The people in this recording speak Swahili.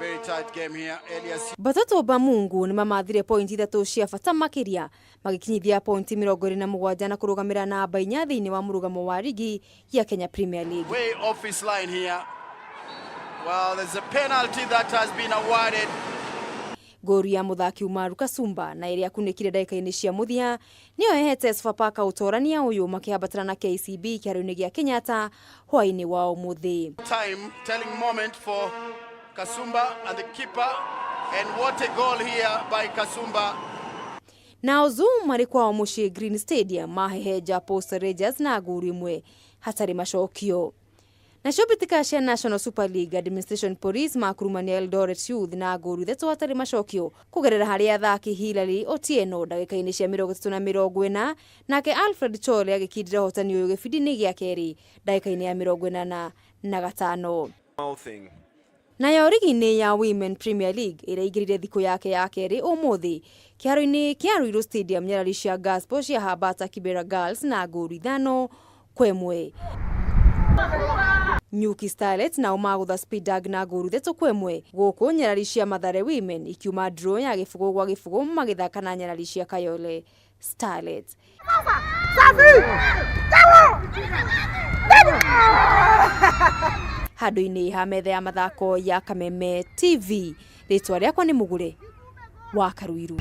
Very tight game here. Elias. Batoto ba Mungu ni mamathire pointi 3 cia bata makiria magikinyithia pointi 27 na kurugamira namba 4 thiini wa murugamo wa ligi ya Kenya Premier League. Way off his line here. Well, there's a penalty that has been awarded. Goru ya muthaki Umaru Kasumba na iria kunikire dakika-ini cia muthia niyo ehete Sofapaka utorania uyu makiambatana na KCB kiaro-ini gia Kenyatta hwaini wa umuthi. Time telling moment for Kasumba and the keeper, and what a goal here by Kasumba. Na Zoom alikuwa mushi Green Stadium maheheja Posta Rangers na guru imwe hatari mashokio. Na shobitika cia National Super League Administration Police makurumania Eldoret Youth na guru thetu hatari mashokio kugerera hari athaki Hilary Otieno dakika-ini cia 34 nake Alfred Chole agikindira hotani uyu gibindi-ini gia keri dakika-ini ya 45. Na ligi-ini ya Women Premier League iraigirire thiku yake ya keri umuthi kiaro-ini kia Ruiru Stadium nyarari cia Gaspo cia habata Kibera Girls na guru 5-1. Nyuki Starlets na umagutha Speedag na guru thetu 1 guku nyarari cia Mathare Women ikiuma draw ya gifugo gwa gifugo magithaka na nyarari cia Kayole Starlets. Handu-ini ha metha ya mathako ya Kameme TV ritwa riakwa ni Mugure wa Karuiru.